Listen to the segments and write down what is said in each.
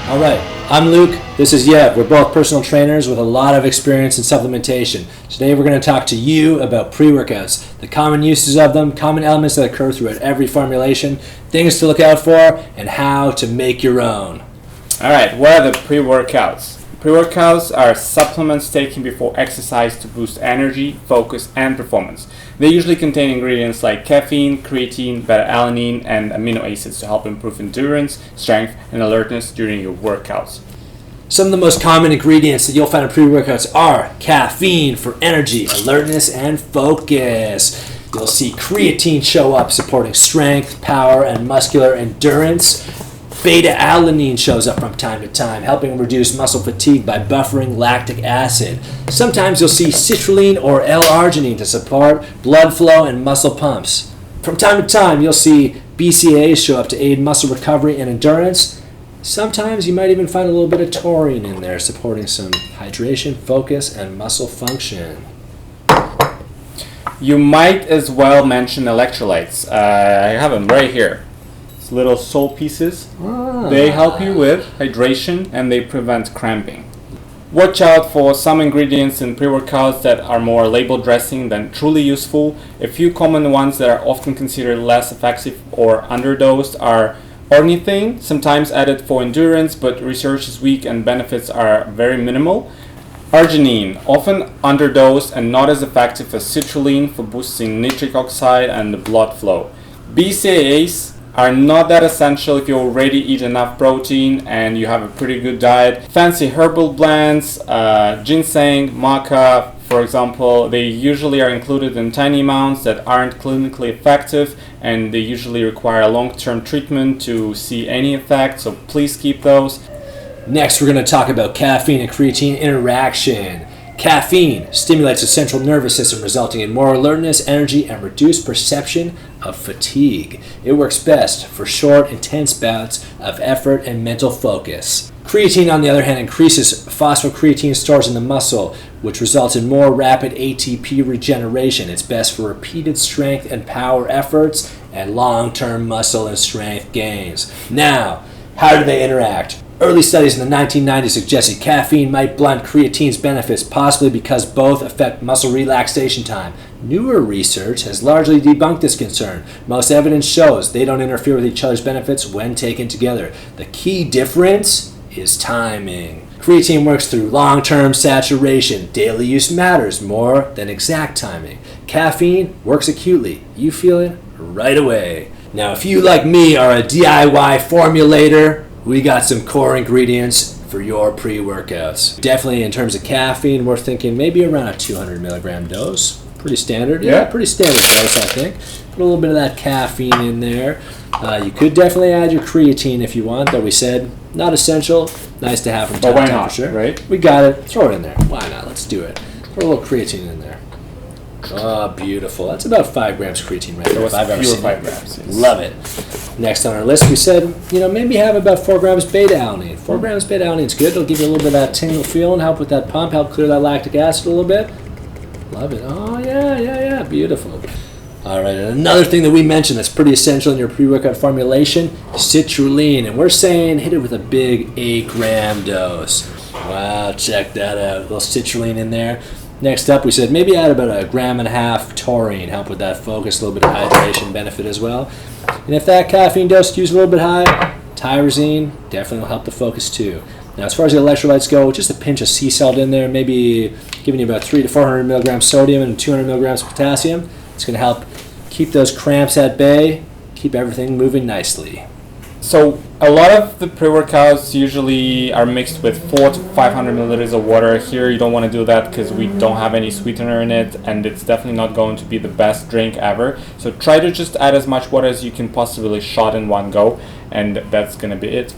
All right, I'm Luc, this is Yev. We're both personal trainers with a lot of experience in supplementation. Today we're going to talk to you about pre-workouts, the common uses of them, common elements that occur throughout every formulation, things to look out for, and how to make your own. All right, what are the pre-workouts? Pre-workouts are supplements taken before exercise to boost energy, focus, and performance. They usually contain ingredients like caffeine, creatine, beta-alanine, and amino acids to help improve endurance, strength, and alertness during your workouts. Some of the most common ingredients that you'll find in pre-workouts are caffeine for energy, alertness, and focus. You'll see creatine show up supporting strength, power, and muscular endurance. Beta-alanine shows up from time to time, helping reduce muscle fatigue by buffering lactic acid. Sometimes you'll see citrulline or L-arginine to support blood flow and muscle pumps. From time to time, you'll see BCAAs show up to aid muscle recovery and endurance. Sometimes you might even find a little bit of taurine in there, supporting some hydration, focus, and muscle function. You might as well mention electrolytes. I have them right here. Little salt pieces. They help you with hydration and they prevent cramping. Watch out for some ingredients in pre-workouts that are more label dressing than truly useful. A few common ones that are often considered less effective or underdosed are ornithine, sometimes added for endurance, but research is weak and benefits are very minimal. Arginine, often underdosed and not as effective as citrulline for boosting nitric oxide and the blood flow. BCAAs are not that essential if you already eat enough protein and you have a pretty good diet. Fancy herbal blends, ginseng, maca, for example, they usually are included in tiny amounts that aren't clinically effective, and they usually require a long-term treatment to see any effect, so please keep those. Next, we're going to talk about caffeine and creatine interaction. Caffeine stimulates the central nervous system, resulting in more alertness, energy, and reduced perception of fatigue. It works best for short, intense bouts of effort and mental focus. Creatine, on the other hand, increases phosphocreatine stores in the muscle, which results in more rapid ATP regeneration. It's best for repeated strength and power efforts and long-term muscle and strength gains. Now, how do they interact? Early studies in the 1990s suggested caffeine might blunt creatine's benefits, possibly because both affect muscle relaxation time. Newer research has largely debunked this concern. Most evidence shows they don't interfere with each other's benefits when taken together. The key difference is timing. Creatine works through long-term saturation. Daily use matters more than exact timing. Caffeine works acutely. You feel it right away. Now, if you, like me, are a DIY formulator, we got some core ingredients for your pre-workouts. Definitely in terms of caffeine, we're thinking maybe around a 200 milligram dose. Pretty standard. Yeah, pretty standard dose, I think. Put a little bit of that caffeine in there. You could definitely add your creatine if you want, though we said not essential. Nice to have from time to time, for sure. Right? We got it. Throw it in there. Why not? Let's do it. Put a little creatine in there. Oh, beautiful. That's about 5 grams creatine right there. If I've ever seen 5 grams. Yes. Love it. Next on our list, we said, maybe have about 4 grams beta-alanine. 4 grams beta-alanine is good. It'll give you a little bit of that tingle feeling, help with that pump, help clear that lactic acid a little bit. Love it. Oh, yeah. Beautiful. All right, and another thing that we mentioned that's pretty essential in your pre-workout formulation, citrulline. And we're saying hit it with a big 8-gram dose. Wow, check that out. A little citrulline in there. Next up, we said maybe add about 1.5 grams taurine, help with that focus, a little bit of hydration benefit as well. And if that caffeine dose skews a little bit high, tyrosine definitely will help the focus too. Now, as far as the electrolytes go, just a pinch of sea salt in there, maybe giving you about 300 to 400 milligrams sodium and 200 milligrams of potassium. It's going to help keep those cramps at bay, keep everything moving nicely. So a lot of the pre-workouts usually are mixed with 400 to 500 milliliters of water. Here you don't want to do that because we don't have any sweetener in it, and it's definitely not going to be the best drink ever. So try to just add as much water as you can possibly shot in one go, and that's going to be it.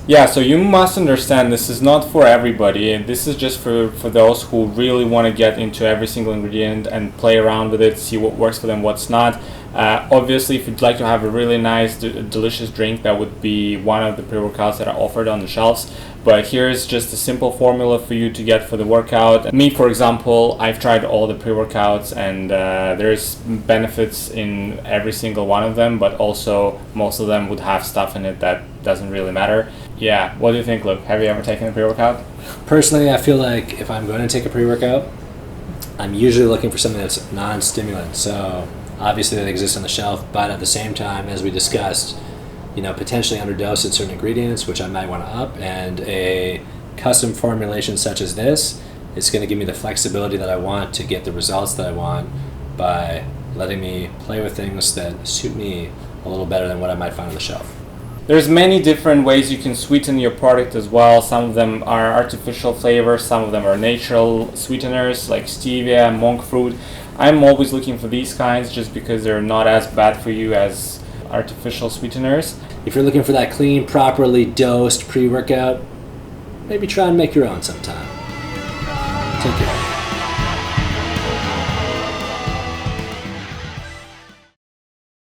Yeah, so you must understand this is not for everybody, and this is just for those who really want to get into every single ingredient and play around with it, see what works for them, what's not. Obviously, if you'd like to have a really nice, delicious drink, that would be one of the pre-workouts that are offered on the shelves. But here's just a simple formula for you to get for the workout. Me, for example, I've tried all the pre-workouts, and there's benefits in every single one of them, but also most of them would have stuff in it that doesn't really matter. Yeah. What do you think, Luke? Have you ever taken a pre-workout? Personally, I feel like if I'm going to take a pre-workout, I'm usually looking for something that's non-stimulant. So obviously that exists on the shelf, but at the same time, as we discussed, potentially underdosed in certain ingredients, which I might want to up, and a custom formulation such as this, it's going to give me the flexibility that I want to get the results that I want by letting me play with things that suit me a little better than what I might find on the shelf. There's many different ways you can sweeten your product as well. Some of them are artificial flavors, some of them are natural sweeteners like stevia and monk fruit. I'm always looking for these kinds just because they're not as bad for you as artificial sweeteners. If you're looking for that clean, properly dosed pre-workout, maybe try and make your own sometime. Take care.